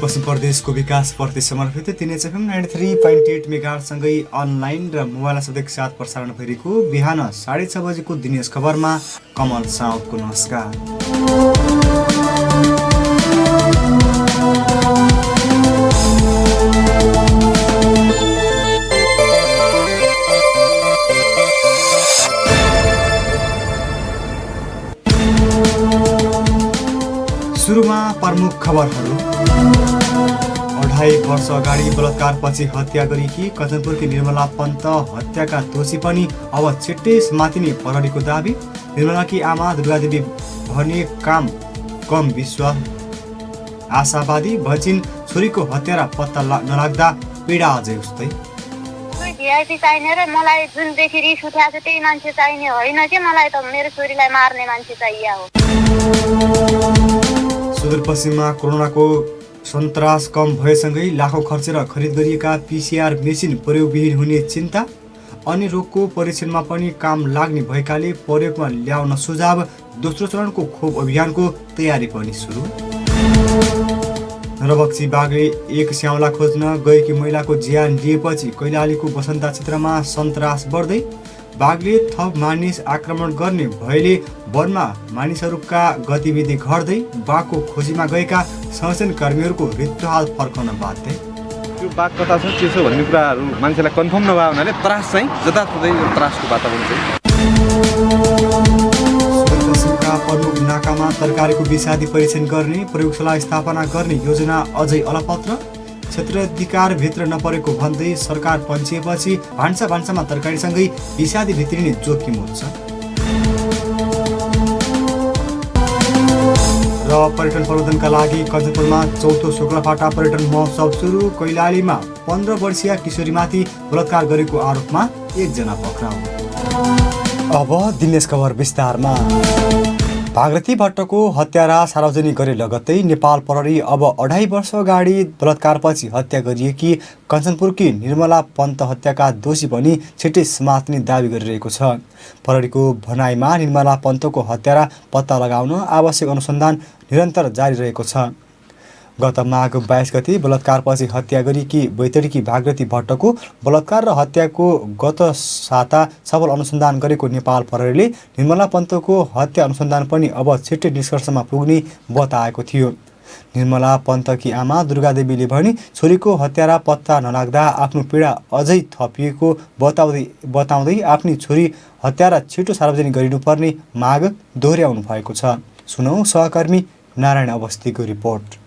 सुदूरपश्चिम प्रदेशको विकासप्रति समर्पित 3FM93.8 मेगाहर्जसँगै online र मोबाइल सदैक साथ प्रसारण भइरहेको बिहान 6:30 बजेको दिनेश खबरमा कमल साउदको नमस्कार। सुरुमा प्रमुख खबरहरू। 2.5 वर्ष अगाडि बलात्कारपछि हत्या गरेकी कञ्चनपुरकी निर्मला पन्त हत्याका दोषी पनि अब छिट्टै समातिने प्रहरीको दाबी। निर्मलाकी आमा दुर्गादेवी भने काम कम विश्वास आशावादी भन्छिन्। छोरीको हत्यारा पत्ता नलाग्दा पीडा अझै उस्तै। भिआइपी चाहिने र मलाई जुनदेखि रिस उठाएको छ त्यही मान्छे चाहिने होइन कि मलाई त मेरो छोरीलाई मार्ने मान्छे चाहिए हो। सुदूरपश्चिममा कोरोनाको सन्तास कम भएसँगै लाखौँ खर्चेर खरिद गरिएका पिसिआर मेसिन प्रयोगविहीन हुने चिन्ता। अन्य रोगको परीक्षणमा पनि काम लाग्ने भएकाले प्रयोगमा ल्याउन सुझाव। दोस्रो चरणको खोप अभियानको तयारी पनि सुरु। नरबक्सी बाघले एक स्याउला खोज्न गएकी महिलाको ज्यान लिएपछि कैलालीको बसन्ता क्षेत्रमा सन्तास बढ्दै। बाघले थप मानिस आक्रमण गर्ने भएले वनमा मानिसहरूका गतिविधि घट्दै। बाघको खोजीमा गएका संरक्षण कर्मीहरूको ऋतुहाल फर्काउन बाध्य। त्यो बाघ कता छ के छ भन्ने कुराहरू मान्छेलाई कन्फर्म नभए हुनाले त्रास चाहिँ जताततै त्रासको वातावरण छ। सुदूरपश्चिमका प्रमुख नाकामा तरकारीको विषादी परीक्षण गर्ने प्रयोगशाला स्थापना गर्ने योजना अझै अलपत्र। क्षेत्राधिकारभित्र नपरेको भन्दै सरकार पन्छिएपछि भान्सामा तरकारीसँगै विषादी भित्रिने जोखिम हुन्छ। र पर्यटन प्रवर्धनका लागि कञ्चनपुरमा चौथो शुक्लाफाटा पर्यटन महोत्सव सुरु। कैलालीमा 15 वर्षीय किशोरीमाथि बलात्कार गरेको आरोपमा 1 जना पक्राउ। अब दिनेश खबर विस्तारमा। भागरथी भट्टको हत्यारा सार्वजनिक गरे लगत्तै नेपाल प्रहरी अब 2.5 वर्ष अगाडि बलात्कारपछि हत्या गरिएकी कञ्चनपुरकी निर्मला पन्त हत्याका दोषी पनि छिट्टै समात्ने दावी गरिरहेको छ। प्रहरीको भनाइमा निर्मला पन्तको हत्यारा पत्ता लगाउन आवश्यक अनुसन्धान निरन्तर जारी रहेको छ। गत माघ 22 गते बलात्कारपछि हत्या गरेकी बैतडीकी भागरथी भट्टको बलात्कार र हत्याको गत साता सबल अनुसन्धान गरेको नेपाल प्रहरीले निर्मला पन्तको हत्या अनुसन्धान पनि अब छिट्टै निष्कर्षमा पुग्ने बताएको थियो। निर्मला पन्तकी आमा दुर्गादेवीले भने छोरीको हत्यारा पत्ता नलाग्दा आफ्नो पीडा अझै थपिएको बताउँदै आफ्नी छोरी हत्यारा छिटो सार्वजनिक गरिनुपर्ने माग दोहोर्याउनु भएको छ। सुनौ सहकर्मी नारायण अवस्थीको रिपोर्ट।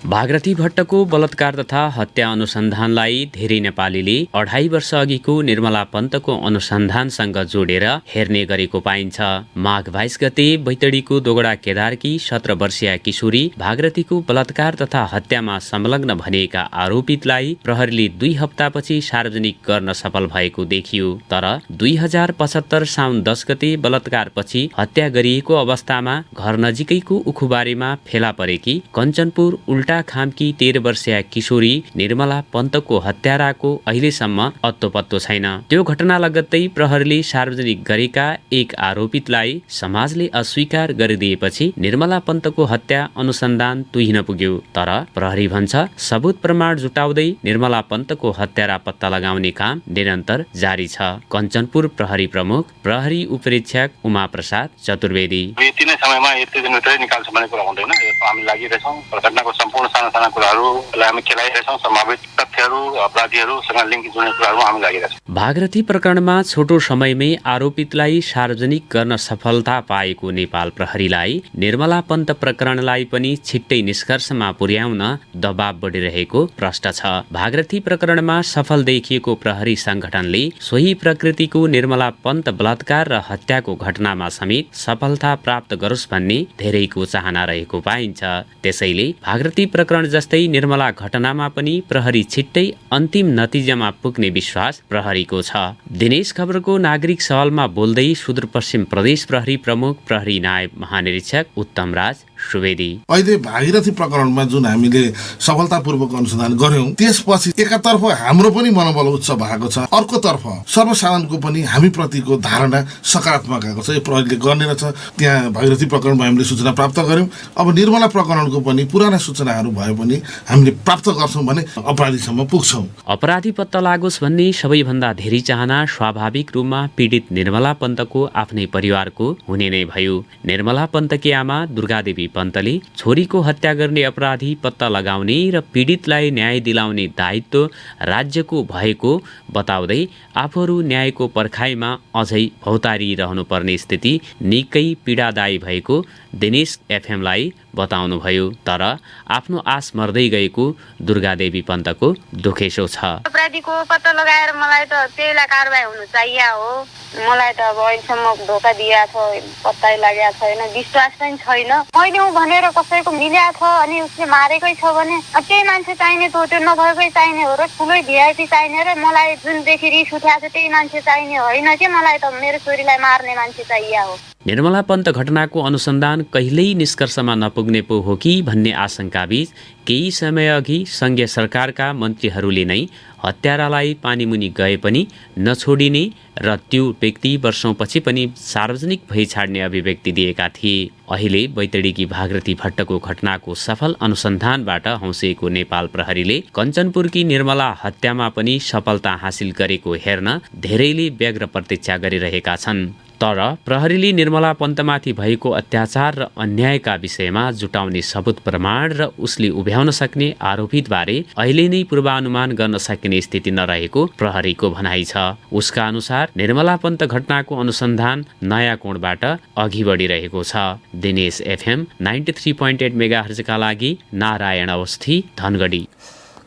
भागरथी भट्टको बलात्कार तथा हत्या अनुसन्धानलाई धेरै नेपालीले 2.5 वर्ष अघिको निर्मला पन्तको अनुसन्धानसँग जोडेर हेर्ने गरेको पाइन्छ। माघ 22 गते बैतडीको दोगडा केदारकी 17 वर्षीय किशोरी भागरथीको बलात्कार तथा हत्यामा संलग्न भनिएका आरोपितलाई प्रहरीले 2 हप्तापछि सार्वजनिक गर्न सफल भएको देखियो। तर 2075 साउन 10 गते बलात्कारपछि हत्या गरिएको अवस्थामा घर नजिकैको उखुबारीमा फेला परेकी कञ्चनपुर खामकी 13 वर्षीय किशोरी निर्मला पन्तको हत्याराको अहिलेसम्म अत्तोपत्तो छैन। त्यो घटना लगत्तै प्रहरीले सार्वजनिक गरेका एक आरोपितलाई समाजले अस्वीकार गरिदिएपछि निर्मला पन्तको हत्या अनुसन्धान तुहिन पुग्यो। तर प्रहरी भन्छ सबुत प्रमाण जुटाउँदै निर्मला पन्तको हत्यारा पत्ता लगाउने काम निरन्तर जारी छ। कञ्चनपुर प्रहरी प्रमुख प्रहरी उपरीक्षक उमा प्रसाद चतुर्वेदी यति नै समयमा यति दिनभित्रै निकाल्छ भन्ने कुरा हुँदैन। हामी लागिरहेछौँ। घटनाको सम्पूर्ण साना कुराहरूलाई हामी खेलाइरहेछौँ। सम्भावित तथ्यहरू अपराधीहरूसँग लिङ्क जोड्ने कुराहरू हामी लागिरहेछौँ। भागरथी प्रकरणमा छोटो समयमै आरोपितलाई सार्वजनिक गर्न सफलता पाएको नेपाल प्रहरीलाई निर्मला पन्त प्रकरणलाई पनि छिट्टै निष्कर्षमा पुर्याउन दबाब बढिरहेको प्रश्न छ। भागरथी प्रकरणमा सफल देखिएको प्रहरी संगठनले सोही प्रकृतिको निर्मला पन्त बलात्कार र हत्याको घटनामा समेत सफलता प्राप्त गरोस् भन्ने धेरैको चाहना रहेको पाइन्छ। त्यसैले भागरथी प्रकरण जस्तै निर्मला घटनामा पनि प्रहरी छिट्टै अन्तिम नतिजामा पुग्ने विश्वास प्रहरीको छ। दिनेश खबरको नागरिक सवालमा बोल्दै सुदूरपश्चिम प्रदेश प्रहरी प्रमुख प्रहरी नायब महानिरीक्षक उत्तम राज सुवेदी। अहिले भागीरथी प्रकरणमा जुन हामीले सफलतापूर्वक अनुसन्धान गर्यौं त्यसपछि एकातर्फ हाम्रो पनि मनोबल उच्च भएको छ, अर्कोतर्फ सर्वसाधारणको पनि हामी प्रतिको धारणा सकारात्मक आएको छ। यो प्रहरीले गर्ने रहेछ। त्यहाँ भागीरथी प्रकरणमा हामीले सूचना प्राप्त गर्यौं। अब निर्मला प्रकरणको पनि पुराना सूचनाहरू भए पनि हामीले प्राप्त गर्छौं भने अपराधीसम्म पुग्छौं। अपराधी पत्ता लागोस् भन्ने सबैभन्दा धेरै चाहना स्वाभाविक रूपमा पीडित निर्मला पन्तको आफ्नै परिवारको हुने नै भयो। निर्मला पन्तकी आमा दुर्गादेवी पन्तले छोरीको हत्या गर्ने अपराधी पत्ता लगाउने र पीडितलाई न्याय दिलाउने दायित्व राज्यको भएको बताउँदै आफूहरू न्यायको पर्खाइमा अझै भौतारिरहनुपर्ने स्थिति निकै पीडादायी भएको दिनेश एफएमलाई बताउनुभयो। तर आफ्नो आश मर्दै गएको दुर्गादेवी पन्तको दुखेसो छ। अपराधीको पत्ता लगाएर मलाई त त्यसलाई कारबाही हुनु चाहिए हो। मलाई त अब अहिलेसम्म धोका दिएको छ, पत्तै लागेको छैन, विश्वास पनि छैन। मैले ऊ भनेर कसैको मिलेको छ अनि उसले मारेकै छ भने त्यही मान्छे चाहिने, त्यो नभएकै चाहिने हो र ठुलै भिआइपी चाहिने र मलाई जुनदेखि रिस उठेको छ त्यही मान्छे चाहिने होइन कि मलाई त मेरो छोरीलाई मार्ने मान्छे चाहिए हो। निर्मला पन्त घटनाको अनुसन्धान कहिल्यै निष्कर्षमा नपुग्ने पो हो कि भन्ने आशंकाबीच केही समय अघि सङ्घीय सरकारका मन्त्रीहरूले नै हत्यारालाई पानीमुनि गए पनि नछोडिने र त्यो व्यक्ति वर्षौंपछि पनि सार्वजनिक भई छाड्ने अभिव्यक्ति दिएका थिए। अहिले बैतडीकी भागरथी भट्टको घटनाको सफल अनुसन्धानबाट हौसिएको नेपाल प्रहरीले कञ्चनपुरकी निर्मला हत्यामा पनि सफलता हासिल गरेको हेर्न धेरैले व्यग्र प्रतीक्षा गरिरहेका छन्। तर प्रहरीले निर्मला पन्तमाथि भएको अत्याचार र अन्यायका विषयमा जुटाउने सबुत प्रमाण र उसले उभ्याउन सक्ने आरोपितबारे अहिले नै पूर्वानुमान गर्न सकिने स्थिति नरहेको प्रहरीको भनाइ छ। उसका अनुसार निर्मला पन्त घटनाको अनुसन्धान नयाँ कोणबाट अघि बढिरहेको छ। दिनेश एफएम 93.8 मेगाहर्जका लागि नारायण अवस्थी, धनगढी।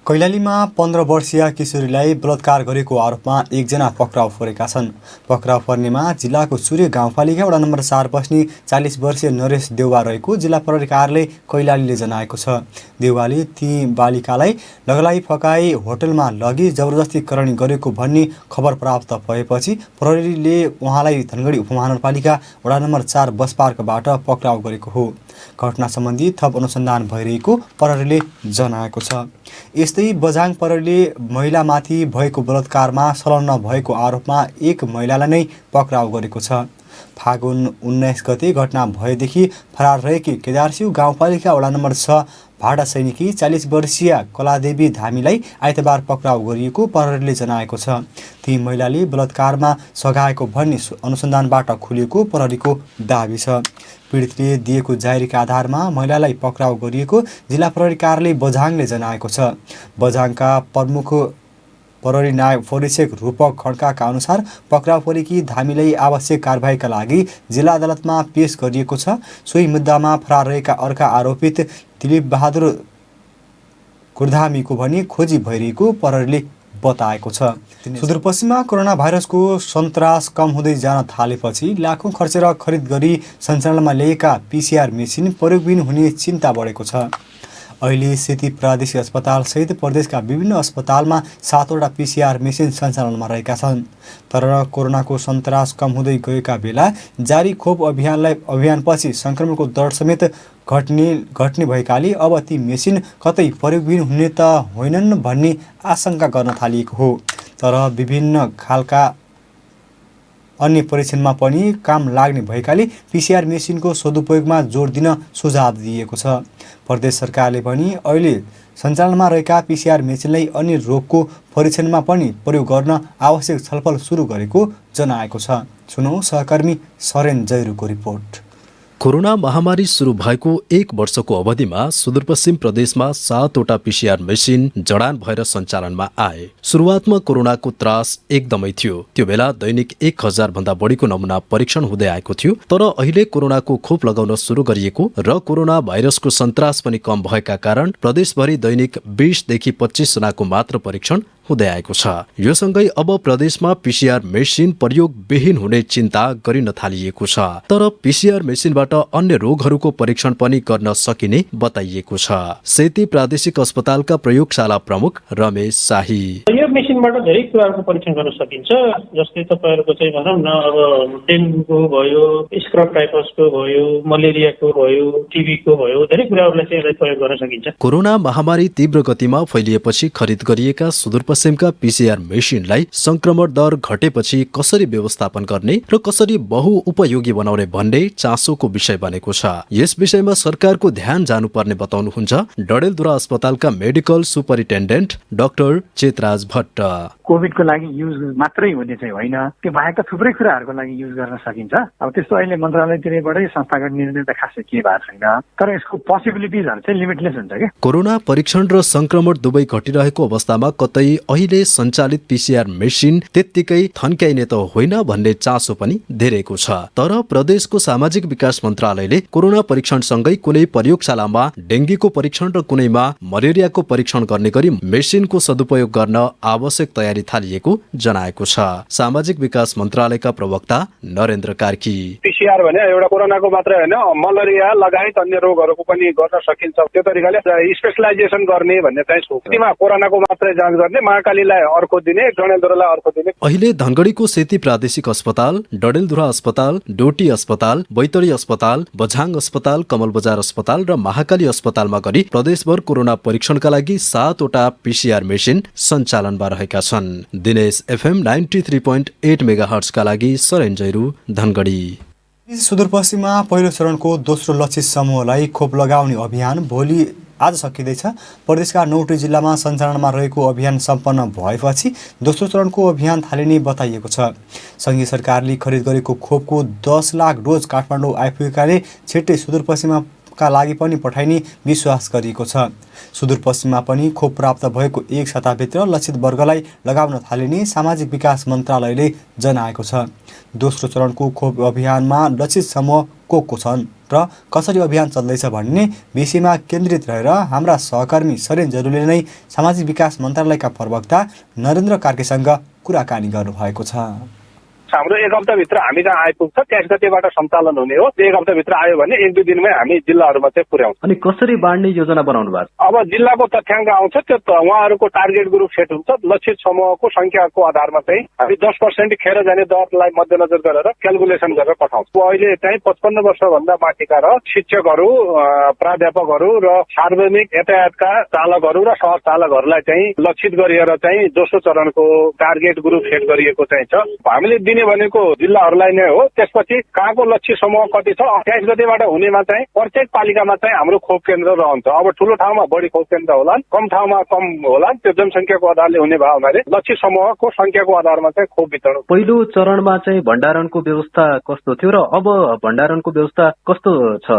कैलालीमा 15 वर्षीय किशोरीलाई बलात्कार गरेको आरोपमा एकजना पक्राउ परेका छन्। पक्राउ पर्नेमा जिल्लाको सूर्य गाउँपालिका वडा नम्बर 4 बस्ने 40 वर्षीय नरेश देउवा रहेको जिल्ला प्रहरी कार्यालय कैलालीले जनाएको छ। देउवाले ती बालिकालाई लगलाई फकाई होटलमा लगी जबरजस्ती करणी गरेको भन्ने खबर प्राप्त भएपछि प्रहरीले उहाँलाई धनगढी उपमहानगरपालिका वडा नम्बर 4 बस पार्कबाट पक्राउ गरेको हो। घटना सम्बन्धी थप अनुसन्धान भइरहेको प्रहरीले जनाएको छ। यस्तै बझाङ प्रहरीले महिलामाथि भएको बलात्कारमा संलग्न भएको आरोपमा एक महिलालाई नै पक्राउ गरेको छ। फागुन 19 गते घटना भएदेखि फरार रहेकी केदारसिंह गाउँपालिका वडा नम्बर 6 भाडा सैनिकी 40 वर्षीय कलादेवी धामीलाई आइतबार पक्राउ गरिएको प्रहरीले जनाएको छ। ती महिलाले बलात्कारमा सघाएको भन्ने अनुसन्धानबाट खुलेको प्रहरीको दाबी छ। पीडितले दिएको जाहेरीका आधारमा महिलालाई पक्राउ गरिएको जिल्ला प्रहरी कार्यालय बझाङले जनाएको छ। बझाङका प्रमुख प्रहरी नायब परीक्षक रूपक खड्काका अनुसार पक्राउ परेकी धामीलाई आवश्यक कारबाहीका लागि जिल्ला अदालतमा पेश गरिएको छ। सोही मुद्दामा फरार रहेका अर्का आरोपित दिलीप बहादुर कुर्धामीको भने खोजी भइरहेको प्रहरीले बताएको छ। सुदूरपश्चिममा कोरोना भाइरसको सन्तास कम हुँदै जान थालेपछि लाखौं खर्चेर खरिद गरी सञ्चालनमा ल्याएका पीसीआर मेसिन प्रयोगविहीन हुने चिन्ता बढेको छ। अहिले सेती प्रादेशिक अस्पताल सहित प्रदेशका विभिन्न अस्पतालमा 7वटा पीसीआर मेसिन सञ्चालनमा रहेका छन्। तर कोरोनाको सन्तास कम हुँदै गएका बेला जारी खोप अभियानपछि संक्रमणको दर समेत घट्ने भएकाले अब ती मेसिन कतै प्रयोगविहीन हुने त होइनन् भन्ने आशंका गर्न थालिएको हो। तर विभिन्न खालका अन्य परीक्षणमा पनि काम लाग्ने भएकाले पीसीआर मेसिनको सदुपयोगमा जोड दिन सुझाव दिएको छ। प्रदेश सरकारले पनि अहिले सञ्चालनमा रहेका पीसीआर मेसिनलाई अन्य रोगको परीक्षणमा पनि प्रयोग गर्न आवश्यक छलफल सुरु गरेको जनाएको छ। सुनौ सहकर्मी सरेन जैरुको रिपोर्ट। कोरोना महामारी सुरु भएको 1 वर्षको अवधिमा सुदूरपश्चिम प्रदेशमा 7वटा पीसीआर मेसिन जडान भएर सञ्चालनमा आए। सुरुवातमा कोरोनाको त्रास एकदमै थियो। त्यो बेला दैनिक 1000 भन्दा बढीको नमुना परीक्षण हुँदै आएको थियो। तर अहिले कोरोनाको खोप लगाउन सुरु गरिएको र कोरोना भाइरसको सन्तास पनि कम भएका कारण प्रदेशभरि दैनिक 20 देखि 25 जनाको मात्र परीक्षण हुँदै आएको छ। यो सँगै अब प्रदेशमा पीसीआर मेसिन प्रयोगविहीन हुने चिन्ता गरिन थालिएको छ। तर पीसीआर मेसिनबाट अन्य रोगहरूको परीक्षण पनि गर्न सकिने बताइएको छ। सेती प्रादेशिक अस्पतालका प्रयोगशाला प्रमुख रमेश शाही, यो मेसिनबाट धेरै कुराहरूको परीक्षण गर्न सकिन्छ। जस्तै तपाईहरुको चाहिँ भनौँ न, अब डेङ्गुको भयो, स्क्रब टाइफसको भयो, मलेरियाको भयो, टिबीको भयो, धेरै कुराहरूलाई चाहिँ यसलाई प्रयोग गर्न सकिन्छ। कोरोना महामारी तीव्र गतिमा फैलिएपछि खरिद गरिएका सुदूरपश्चिमका पीसीआर मेसिनलाई संक्रमण दर घटेपछि कसरी व्यवस्थापन गर्ने र कसरी बहुउपयोगी बनाउने भन्ने चासोको विषय बनेको छ। यस विषयमा सरकारको ध्यान जानुपर्ने बताउनुहुन्छ डडेलधुरा अस्पतालका medical superintendent doctor Chetraj Bhatt. कोभिडको लागि युज मात्रै हुने चाहिँ होइन, त्यो बाहेकका थुप्रै कुराहरूको लागि युज गर्न सकिन्छ। अब त्यस्तो अहिले मन्त्रालयतिरबाटै संस्थागत निर्णय त खासै के भएको छैन, तर यसको पोसिबिलिटिजहरू चाहिँ लिमिटलेस हुन्छ क्या। कोरोना परीक्षण र संक्रमण दुवै घटिरहेको अवस्थामा कतै अहिले सञ्चालित पीसीआर मेसिन त्यत्तिकै थन्क्याइने त होइन भन्ने चासो पनि धेरैको छ। तर प्रदेशको सामाजिक विकास मन्त्रालयले कोरोना परीक्षणसँगै कुनै प्रयोगशालामा डेङ्गीको परीक्षण र कुनैमा मलेरियाको परीक्षण गर्ने गरी मेसिनको सदुपयोग गर्न आवश्यक तयारी थालिएको जनाएको छ। सामाजिक विकास मन्त्रालयका प्रवक्ता नरेन्द्र कार्की, पीसीआर भने एउटा कोरोनाको मात्रै होइन, मलेरिया लगायत अन्य रोगहरूको पनि गर्न सकिन्छ। त्यो तरिकाले स्पेशलाइजेसन गर्ने भन्ने चाहिँ सोचमा कोरोनाको मात्रै जाँच गर्ने, महाकालीलाई अर्को दिने, डडेलधुरालाई अर्को दिने। अहिले धनगढीको सेती प्रादेशिक अस्पताल, डडेलधुरा अस्पताल, डोटी अस्पताल, बैतडी अस्पताल, बझाङ अस्पताल, कमल बजार अस्पताल र महाकाली अस्पतालमा गरी प्रदेशभर कोरोना परीक्षणका लागि 7 वटा पीसीआर मेसिन सञ्चालनमा रहेका छन्। दिनेश FM 93.8 मेगाहर्ट्जका लागि सरेन जैरू, धनगढी। सुदूरपश्चिममा पहिलो चरणको दोस्रो लक्षित समूहलाई खोप लगाउने अभियान भोलि आज सकिँदैछ। प्रदेशका 9वटै जिल्लामा सञ्चालनमा रहेको अभियान सम्पन्न भएपछि दोस्रो चरणको अभियान थालिने बताइएको छ। सङ्घीय सरकारले खरिद गरेको खोपको 10 लाख डोज काठमाडौँ आइपुगेकाले छिट्टै सुदूरपश्चिमका लागि पनि पठाइने विश्वास गरिएको छ। सुदूरपश्चिममा पनि खोप प्राप्त भएको 1 सप्ताहभित्र लक्षित वर्गलाई लगाउन थालिने सामाजिक विकास मन्त्रालयले जनाएको छ। दोस्रो चरणको खोप अभियानमा लक्षित समूह को छन् र कसरी अभियान चल्दैछ भन्ने विषयमा केन्द्रित रहेर हाम्रा सहकर्मी सरेन जरुले नै सामाजिक विकास मन्त्रालयका प्रवक्ता नरेन्द्र कार्कीसँग कुराकानी गर्नुभएको छ। हाम्रो 1 हप्ताभित्र हामी जहाँ आइपुग्छ 23 गतेबाट सञ्चालन हुने हो। 1 हप्ताभित्र आयो भने 1-2 दिनमै हामी जिल्लाहरूमा चाहिँ पुर्याउँछ। अनि कसरी बाँड्ने योजना बनाउनु भएको छ? अब जिल्लाको तथ्याङ्क आउँछ, त्यो उहाँहरूको टार्गेट ग्रुप सेट हुन्छ। लक्षित समूहको संख्याको आधारमा चाहिँ हामी 10% खेर जाने दरलाई मध्यनजर गरेर क्यालकुलेसन गरेर पठाउँछौँ। अहिले चाहिँ 55 वर्षभन्दा माथिका र शिक्षकहरू, प्राध्यापकहरू र सार्वजनिक यातायातका चालकहरू र सहर चालकहरूलाई चाहिँ लक्षित गरिएर चाहिँ दोस्रो चरणको टार्गेट ग्रुप सेट गरिएको चाहिँ छ। हामीले दिने भनेको जिल्लाहरूलाई नै हो। त्यसपछि कहाँको लक्षित समूह कति छ, 28 गतेबाट हुनेमा चाहिँ प्रत्येक पालिकामा चाहिँ हाम्रो खोप केन्द्र रहन्छ। अब ठुलो ठाउँमा बढी खोप केन्द्र होलान्, कम ठाउँमा कम होलान्। त्यो जनसङ्ख्याको आधारले हुने भयो हुनाले लक्षित समूहको संख्याको आधारमा चाहिँ खोप वितरण। पहिलो चरणमा चाहिँ भण्डारणको व्यवस्था कस्तो थियो र अब भण्डारणको व्यवस्था कस्तो छ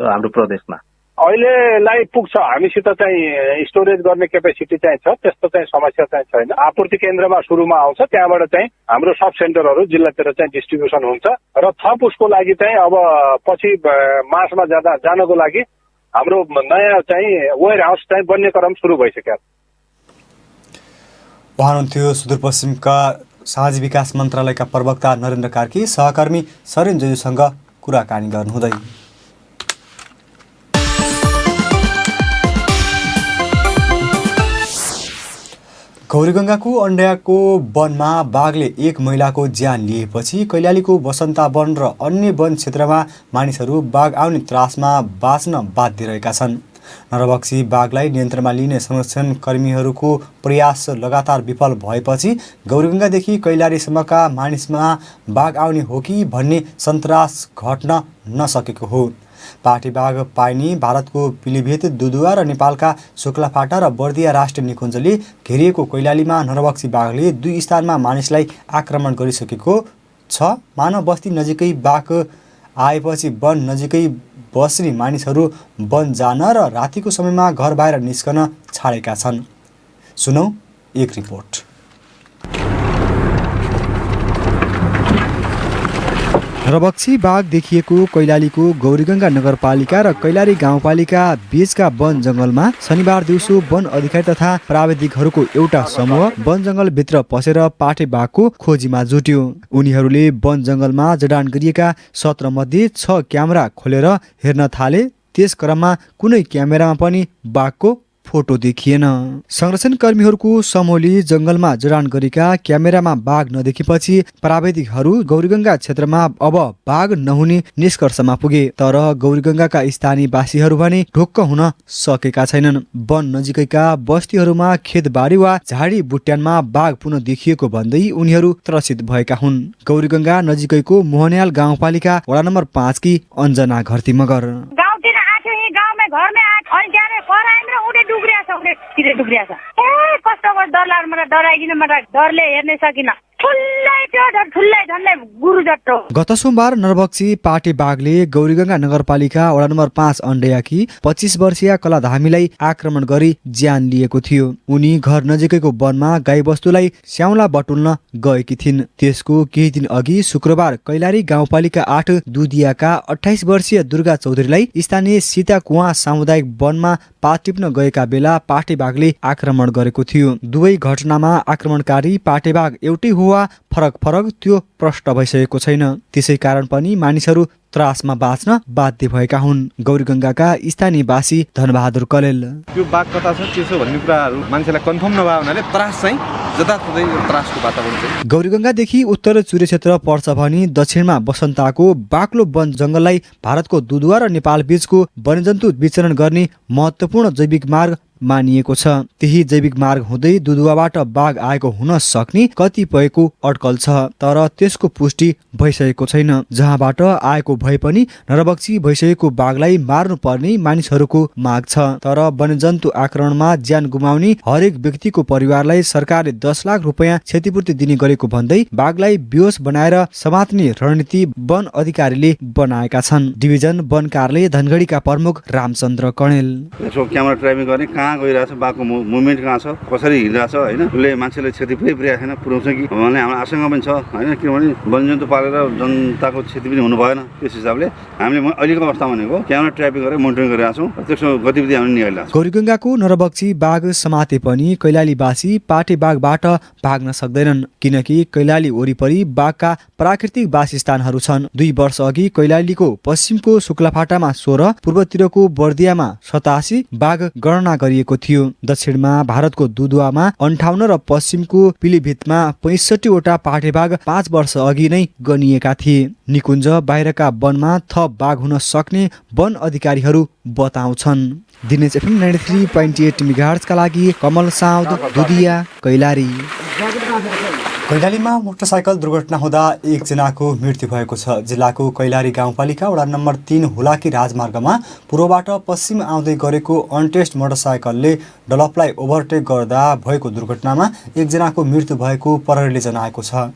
हाम्रो प्रदेशमा? अहिलेलाई पुग्छ। हामीसित चाहिँ स्टोरेज गर्ने क्यापेसिटी चाहिँ छ, त्यस्तो चाहिँ समस्या चाहिँ छैन। आपूर्ति केन्द्रमा सुरुमा आउँछ, त्यहाँबाट चाहिँ हाम्रो सब सेन्टरहरू जिल्लातिर चाहिँ डिस्ट्रिब्युसन हुन्छ र थप उसको लागि चाहिँ अब पछि मार्चमा जानको लागि हाम्रो नयाँ चाहिँ वेयर हाउस चाहिँ बन्ने क्रम सुरु भइसक्यो। उहाँ हुनुहुन्थ्यो सुदूरपश्चिमका सामाजिक विकास मन्त्रालयका प्रवक्ता नरेन्द्र कार्की। सहकर्मी सरेन जयुसँग कुराकानी गर्नुहुँदै गौरीगङ्गाको अन्ड्याको वनमा बाघले 1 महिलाको ज्यान लिएपछि कैलालीको बसन्ता वन र अन्य वन क्षेत्रमा मानिसहरू बाघ आउने त्रासमा बाँच्न बाध्य रहेका छन्। नरभक्षी बाघलाई नियन्त्रणमा लिने संरक्षण कर्मीहरूको प्रयास लगातार विफल भएपछि गौरीगङ्गादेखि कैलालीसम्मका मानिसमा बाघ आउने हो कि भन्ने सन्तास घट्न नसकेको हो। पाटी बाघ पाइने भारतको पिलिभित, दुदुवा र नेपालका शुक्लाफाटा र बर्दिया राष्ट्रिय निकुञ्जले घेरिएको कैलालीमा नरभक्षी बाघले 2 स्थानमा मानिसलाई आक्रमण गरिसकेको छ। मानव बस्ती नजिकै बाघ आएपछि वन नजिकै बस्ने मानिसहरू वन जान र रातिको समयमा घर बाहिर निस्कन छाडेका छन्। सुनौ एक रिपोर्ट। नरबक्सी बाघ देखिएको कैलालीको गौरीगङ्गा नगरपालिका र कैलाली गाउँपालिका बीचका वन जङ्गलमा शनिबार दिउँसो वन अधिकारी तथा प्राविधिकहरूको एउटा समूह वन जङ्गलभित्र पसेर पाटे बाघको खोजीमा जुट्यो। उनीहरूले वन जङ्गलमा जडान गरिएका 17 मध्ये 6 क्यामेरा खोलेर हेर्न थाले। त्यस क्रममा कुनै क्यामेरामा पनि बाघको फोटो देखिएन। संरक्षण कर्मीहरूको समूहले जंगलमा जडान गरेका क्यामेरामा बाघ नदेखेपछि प्राविधिकहरू गौरीगङ्गा क्षेत्रमा अब बाघ नहुने निष्कर्षमा पुगे। तर गौरीगङ्गाका स्थानीयवासीहरू भने ढुक्क हुन सकेका छैनन्। वन नजिकैका बस्तीहरूमा खेतबारी वा झाडी बुट्यानमा बाघ पुनः देखिएको भन्दै उनीहरू त्रसित भएका हुन्। गौरीगङ्गा नजिकैको मोहनयाल गाउँपालिका वडा नम्बर 5 की अञ्जना घरती मगर घरमै अनि त्यहाँ कराएर उडे डुब्रिया छ उडे किरे डुब्रिया छ। कस्तो डर लाग्यो मलाई, डराइकिन मलाई डरले हेर्नै सकिन। गत सोमबार नरबक्सी पाटे बाघले गौरीगङ्गा नगरपालिका वडा नम्बर 5 अन्डयाकी 25 वर्षीय कला धामीलाई आक्रमण गरी ज्यान लिएको थियो। उनी घर नजिकैको वनमा गाईबस्तुलाई स्याउला बटुल्न गएकी थिइन्। त्यसको केही दिन अघि शुक्रबार कैलाली गाउँपालिका 8 दुधियाका 28 वर्षीय दुर्गा चौधरीलाई स्थानीय सीता कुवा सामुदायिक वनमा पात टिप्न गएका बेला पाटे बाघले आक्रमण गरेको थियो। दुवै घटनामा आक्रमणकारी पाटे बाघ एउटै हो वा फरक त्यो प्रष्ट भइसकेको छैन। त्यसै कारण पनि मानिसहरू त्रासमा बाँच्न बाध्य भएका हुन्। गौरीगङ्गाका स्थानीयवासी धनबहादुर कलेल त्यो बाघ कता छ के छ भन्ने कुराहरू मान्छेलाई कन्फर्म नभए हुनाले त्रास चाहिँ जताततै त्रासको वातावरण छ। गौरीगङ्गादेखि उत्तर चुरे क्षेत्र पर्छ भने दक्षिणमा बसन्ताको बाक्लो वन जङ्गललाई भारतको दुधुवा र नेपाल बीचको वन्यजन्तु विचरण गर्ने महत्त्वपूर्ण जैविक मार्ग मानिएको छ। त्यही जैविक मार्ग हुँदै दुधुवाबाट बाघ आएको हुन सक्ने कतिपयको अड्कल छ, तर त्यसको पुष्टि भइसकेको छैन। जहाँबाट आएको भए पनि नरबक्सी भइसकेको बाघलाई मार्नुपर्ने मानिसहरूको माग छ। तर वन्यजन्तु आक्रमणमा ज्यान गुमाउने हरेक व्यक्तिको परिवारलाई सरकारले 10 लाख रुपियाँ क्षतिपूर्ति दिने गरेको भन्दै बाघलाई बेहोस बनाएर समात्ने रणनीति वन अधिकारीले बनाएका छन्। डिभिजन वन कार्यालय धनगढीका प्रमुख रामचन्द्र कणेल क्यामेरा ड्राइभिङ गर्ने कहाँ गइरहेछ, बाघको मुभमेन्ट कहाँ छ, कसरी हिँडिरहेछ होइन, उसले मान्छेले क्षति पुर्याएको छैन, पुर्याउँछ कि भन्ने हाम्रो आशंका पनि छ होइन। किनभने वन्यजन्तु पालेर जनताको क्षति पनि हुनु भएन। त्यस हिसाबले हामीले अहिलेको अवस्था भनेको क्यामेरा ट्र्यापिङ गरेर मोनिटरिङ गरिरहेछौँ। त्यसको गतिविधि हामीले निकालिरहेछौँ। गौरीगङ्गाको नरबक्सी बाघ समाते पनि कैलालीवासी पाटे बाघबाट भाग्न सक्दैनन्, किनकि कैलाली वरिपरि बाघका प्राकृतिक वासस्थानहरू छन्। 2 वर्ष अघि कैलालीको पश्चिमको शुक्लाफाटामा 16, पूर्वतिरको बर्दियामा 87 बाघ गणना गरिएको थियो। दक्षिणमा भारतको दुधुवामा 58 र पश्चिमको पिलीभितमा 65 वटा पाटे बाघ 5 वर्ष अघि नै गनिएका थिए। निकुञ्ज बाहिरका वनमा थप बाघ हुन सक्ने वन अधिकारीहरू बताउँछन्। दिनेश एफएम 93.8 मेगाहर्जका लागि कमल साउद, दुधिया, कैलाली। कैलालीमा मोटरसाइकल दुर्घटना हुँदा 1 जनाको मृत्यु भएको छ। जिल्लाको कैलाली गाउँपालिका वडा नम्बर 3 हुलाकी राजमार्गमा पूर्वबाट पश्चिम आउँदै गरेको अनटेस्ट मोटरसाइकलले डलपलाई ओभरटेक गर्दा भएको दुर्घटनामा 1 जनाको मृत्यु भएको प्रहरीले जनाएको छ।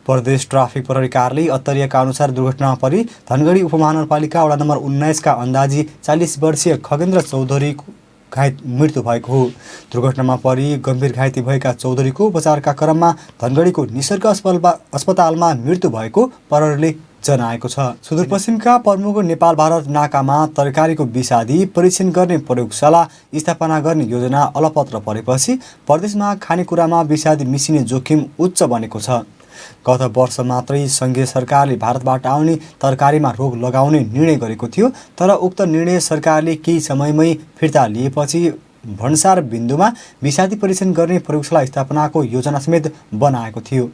प्रदेश ट्राफिक प्रहरी कार्यालय अत्तरियाका अनुसार दुर्घटनामा परि धनगढी उपमहानगरपालिका वडा नम्बर 19 का अन्दाजी 40 वर्षीय खगेन्द्र चौधरीको मृत्यु भएको हो। दुर्घटनामा परि गम्भीर घाइते भएका चौधरीको उपचारका क्रममा धनगढीको निसर्ग अस्पतालमा मृत्यु भएको प्रहरीले जनाएको छ। सुदूरपश्चिमका प्रमुख नेपाल भारत नाकामा तरकारीको विषादी परीक्षण गर्ने प्रयोगशाला स्थापना गर्ने योजना अलपत्र परेपछि प्रदेशमा खानेकुरामा विषादी मिसिने जोखिम उच्च बनेको छ। गत वर्ष मात्रै सङ्घीय सरकारले भारतबाट आउने तरकारीमा रोक लगाउने निर्णय गरेको थियो, तर उक्त निर्णय सरकारले केही समयमै फिर्ता लिएपछि भन्सार बिन्दुमा विषादी परीक्षण गर्ने प्रयोगशाला स्थापनाको योजना समेत बनाएको थियो।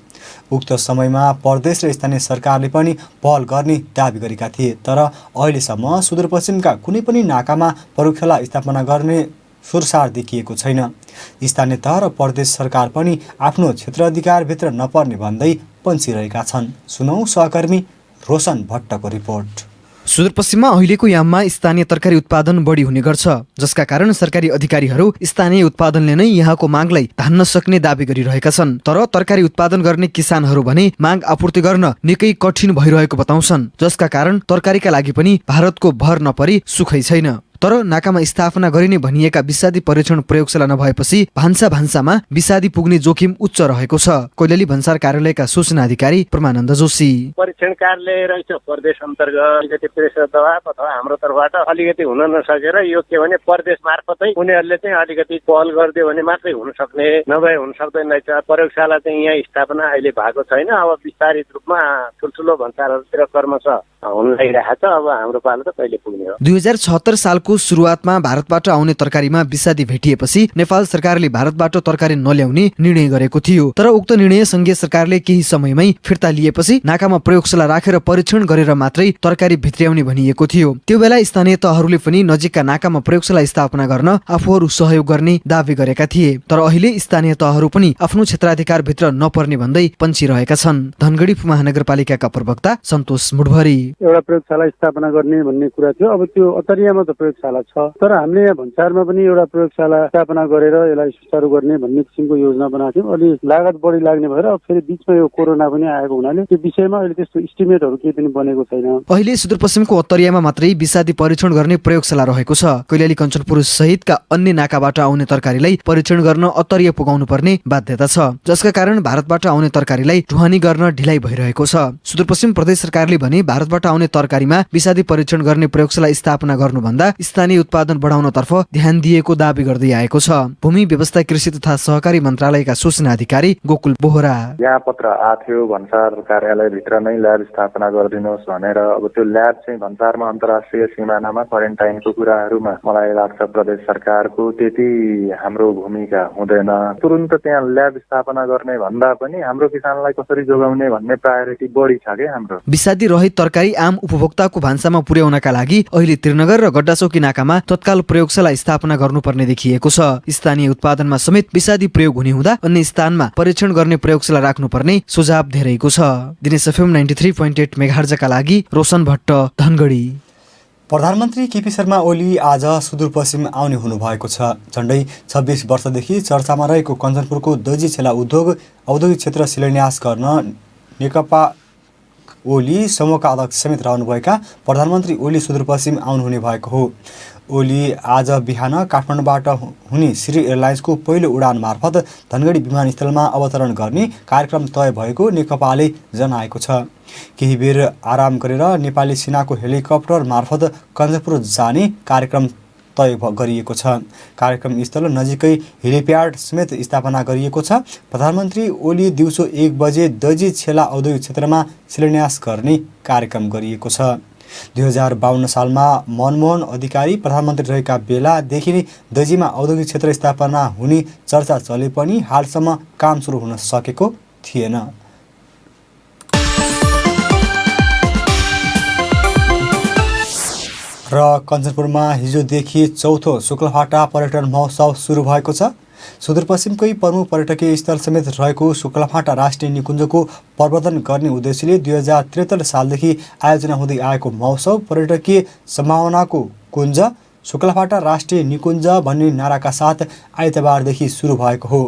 उक्त समयमा प्रदेश र स्थानीय सरकारले पनि पहल गर्ने दाबी गरेका थिए, तर अहिलेसम्म सुदूरपश्चिमका कुनै पनि नाकामा प्रयोगशाला स्थापना गर्ने सुरसार देखिएको छैन। स्थानीय तह र प्रदेश सरकार पनि आफ्नो क्षेत्राधिकारभित्र नपर्ने भन्दै पन्छिरहेका छन्। सुनौ सहकर्मी रोशन भट्टको रिपोर्ट। सुदूरपश्चिममा अहिलेको याममा स्थानीय तरकारी उत्पादन बढी हुने गर्छ, जसका कारण सरकारी अधिकारीहरू स्थानीय उत्पादनले नै यहाँको मागलाई धान्न सक्ने दावी गरिरहेका छन्। तर तरकारी उत्पादन गर्ने किसानहरू भने माग आपूर्ति गर्न निकै कठिन भइरहेको बताउँछन्, जसका कारण तरकारीका लागि पनि भारतको भर नपरी सुखै छैन। तर नाकामा स्थापना गरिने भनिएका विषादी परीक्षण प्रयोगशाला नभएपछि भान्सामा विषादी पुग्ने जोखिम उच्च रहेको छ। कैलाली भन्सार कार्यालयका सूचना अधिकारी परमानन्द जोशी। परीक्षण कार्यालय रहेछ प्रदेश अन्तर्गत अलिकति प्रेसर दबाब अथवा हाम्रो तर्फबाट अलिकति हुन नसकेर यो के भने प्रदेश मार्फतै उनीहरूले चाहिँ अलिकति पहल गरिदियो भने मात्रै हुन सक्ने, नभए हुन सक्दैन रहेछ। प्रयोगशाला चाहिँ यहाँ स्थापना अहिले भएको छैन। अब विस्तारित रूपमा ठुल्ठुलो भन्सारहरूतिर क्रमशः हुन लागिरहेको छ। अब हाम्रो पालो त कहिले पुग्ने हो। 2076 सालको सुरुवातमा भारतबाट आउने तरकारीमा विषादी भेटिएपछि नेपाल सरकारले भारतबाट तरकारी नल्याउने निर्णय गरेको थियो। तर उक्त निर्णय संघीय सरकारले केही समयमै फिर्ता लिएपछि नाकामा प्रयोगशाला राखेर परीक्षण गरेर मात्रै तरकारी भित्र्याउने भनिएको थियो। त्यो बेला स्थानीय तहहरूले पनि नजिकका नाकामा प्रयोगशाला स्थापना गर्न आफूहरू सहयोग गर्ने दावी गरेका थिए। तर अहिले स्थानीय तहहरू पनि आफ्नो क्षेत्राधिकार भित्र नपर्ने भन्दै पन्छिरहेका छन्। धनगढी महानगरपालिकाका प्रवक्ता सन्तोष मुडभरी। एउटा प्रयोगशाला स्थापना गर्ने भन्ने कुरा थियो। अब त्यो अतरियामा त प्रयोगशाला छ, तर हामीले यहाँ भन्सारमा पनि एउटा प्रयोगशाला स्थापना गरेर यसलाई सुचारू गर्ने भन्ने किसिमको योजना बनाएको थियौँ। अलि लागत बढी लाग्ने भएर अब फेरि बीचमा यो कोरोना पनि आएको हुनाले त्यो विषयमा अहिले त्यस्तो इस्टिमेटहरू केही पनि बनेको छैन। अहिले सुदूरपश्चिमको अत्तरियामा मात्रै विषादी परीक्षण गर्ने प्रयोगशाला रहेको छ। कैलाली कञ्चनपुर सहितका अन्य नाकाबाट आउने तरकारीलाई परीक्षण गर्न अत्तरिया पुगाउनु पर्ने बाध्यता छ, जसका कारण भारतबाट आउने तरकारीलाई ढुवानी गर्न ढिलाइ भइरहेको छ। सुदूरपश्चिम प्रदेश सरकारले भने भारतबाट आउने तरकारीमा विषादी परीक्षण गर्ने प्रयोगशाला स्थापना गर्नुभन्दा स्थानीय उत्पादन बढाउनतर्फ ध्यान दिएको दावी गर्दै आएको छ। भूमि व्यवस्था कृषि तथा सहकारी मन्त्रालयका सूचना अधिकारी गोकुल बोहरा। यहाँ पत्र आथ्यो भन्सार कार्यालयभित्र नै ल्याब स्थापना गरिदिनुहोस् भनेर। अब त्यो ल्याब चाहिँ भन्सारमा अन्तर्राष्ट्रिय सिमानामा क्वारेन्टाइनको कुराहरूमा मलाई लाग्छ प्रदेश सरकारको त्यति हाम्रो भूमिका हुँदैन। तुरुन्त त्यहाँ ल्याब स्थापना गर्ने भन्दा पनि हाम्रो किसानलाई कसरी जोगाउने भन्ने प्रायोरिटी बढी छ के हाम्रो। विषादी रहित तरकारी आम उपभोक्ताको भान्सामा पुर्याउनका लागि अहिले त्रिनगर र गड्डाचौकी नाकामा तत्काल प्रयोगशाला स्थापना गर्नुपर्ने देखिएको छ। स्थानीय उत्पादनमा समेत विषादी प्रयोग हुने हुँदा अन्य स्थानमा परीक्षण गर्ने प्रयोगशाला राख्नुपर्ने सुझाव धेरैको छ। दिनेश एफएम 93.8 मेगाहर्जका लागि रोशन भट्ट, धनगढी। प्रधानमन्त्री केपी शर्मा ओली आज सुदूरपश्चिम आउने हुनुभएको छ। झन्डै 26 वर्षदेखि चर्चामा रहेको कञ्चनपुरको दैजी छेला औद्योगिक क्षेत्र शिलान्यास गर्न नेकपा ओली समूहका अध्यक्ष समेत रहनुभएका प्रधानमन्त्री ओली सुदूरपश्चिम आउनुहुने भएको हो। ओली आज बिहान काठमाडौँबाट हुने श्री एयरलाइन्सको पहिलो उडान मार्फत धनगढी विमानस्थलमा अवतरण गर्ने कार्यक्रम तय भएको नेकपाले जनाएको छ। केही बेर आराम गरेर नेपाली सेनाको हेलिकप्टर मार्फत कञ्चनपुर जाने कार्यक्रम तय गरिएको छ। कार्यक्रम स्थल नजिकै हेलिप्याड समेत स्थापना गरिएको छ। प्रधानमन्त्री ओली दिउँसो 1 बजे दैजी छेला औद्योगिक क्षेत्रमा शिलान्यास गर्ने कार्यक्रम गरिएको छ। 2052 सालमा मनमोहन अधिकारी प्रधानमन्त्री रहेका बेलादेखि नै दैजीमा औद्योगिक क्षेत्र स्थापना हुने चर्चा चले पनि हालसम्म काम सुरु हुन सकेको थिएन। र कञ्चनपुरमा हिजोदेखि चौथो शुक्लाफाटा पर्यटन महोत्सव सुरु भएको छ। सुदूरपश्चिमकै प्रमुख पर्यटकीय स्थल समेत रहेको शुक्लाफाटा राष्ट्रिय निकुञ्जको प्रवर्धन गर्ने उद्देश्यले 2073 सालदेखि आयोजना हुँदै आएको महोत्सव पर्यटकीय सम्भावनाको कुञ्ज शुक्लाफाटा राष्ट्रिय निकुञ्ज भन्ने नाराका साथ आइतबारदेखि सुरु भएको हो।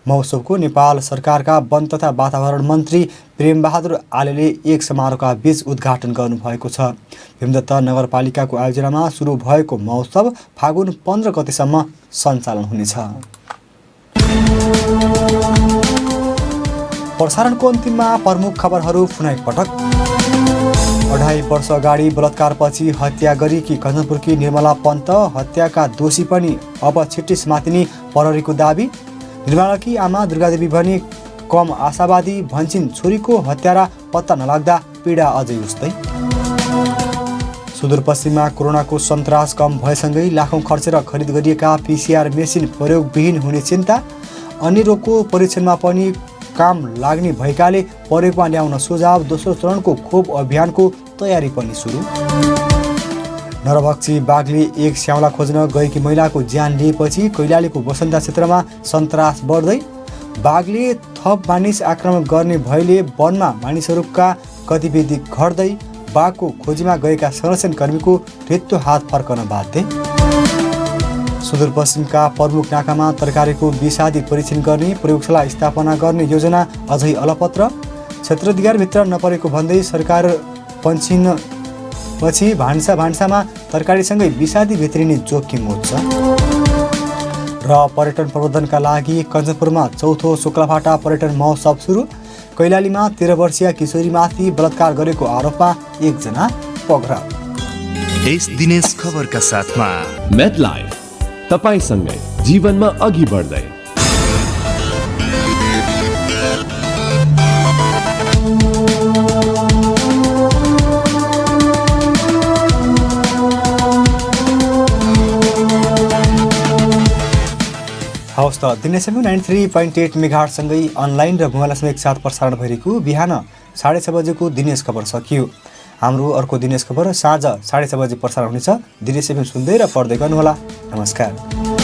महोत्सवको नेपाल सरकारका वन तथा वातावरण मन्त्री प्रेमबहादुर आलेले एक समारोहका बीच उद्घाटन गर्नुभएको छ। भीमदत्त नगरपालिकाको आयोजनामा सुरु भएको महोत्सव फागुन 15 गतेसम्म सञ्चालन हुनेछ। प्रसारणको अन्तिममा प्रमुख खबरहरू पुनः एकपटक। 2.5 वर्ष अगाडि बलात्कारपछि हत्या गरेकी कञ्चनपुरकी निर्मला पन्त हत्याका दोषी पनि अब छिट्टै समातिने प्रहरीको दाबी। निर्मलाकी आमा दुर्गादेवी भने कम आशावादी भन्छिन् छोरीको हत्यारा पत्ता नलाग्दा पीडा अझै उस्तै। सुदूरपश्चिममा कोरोनाको सन्तास कम भएसँगै लाखौँ खर्चेर खरिद गरिएका PCR मेसिन प्रयोगविहीन हुने चिन्ता। अन्य रोगको परीक्षणमा पनि काम लाग्ने भएकाले प्रयोगमा ल्याउन सुझाव। दोस्रो चरणको खोप अभियानको तयारी पनि सुरु। नरभक्षी बाघले एक स्याउला खोज्न गएकी महिलाको ज्यान लिएपछि कैलालीको वसन्ता क्षेत्रमा सन्तास बढ्दै। बाघले थप मानिस आक्रमण गर्ने भएले वनमा मानिसहरूका गतिविधि घट्दै। बाघको खोजीमा गएका संरक्षण कर्मीको रित्तो हात फर्कन बाध्य। सुदूरपश्चिमका प्रमुख नाकामा तरकारीको विषादी परीक्षण गर्ने प्रयोगशाला स्थापना गर्ने योजना अझै अलपत्र। क्षेत्राधिकारभित्र नपरेको भन्दै सरकार पन्छिन पछि भान्सामा तरकारीसँगै विषादी भित्रिने जोखिम उठ्छ। र पर्यटन प्रवर्धनका लागि कञ्चनपुरमा चौथो शुक्लाफाटा पर्यटन महोत्सव सुरु। कैलालीमा 13 वर्षीय किशोरीमाथि बलात्कार गरेको आरोपमा एकजना पक्राउ। यस दिनेश खबरका साथमा मेटलाइफ तपाईसँगै जीवनमा अघि बढ्दै। हवस् त दिनेश FM 93.8 मेगाहर्टसँगै अनलाइन र भुवालासँग एकसाथ प्रसारण भइरहेको बिहान 6:30 बजेको दिनेश खबर सकियो। हाम्रो अर्को दिनेश खबर साँझ 6:30 बजे प्रसारण हुनेछ। दिनेश FM सुन्दै र पढ्दै गर्नुहोला। नमस्कार।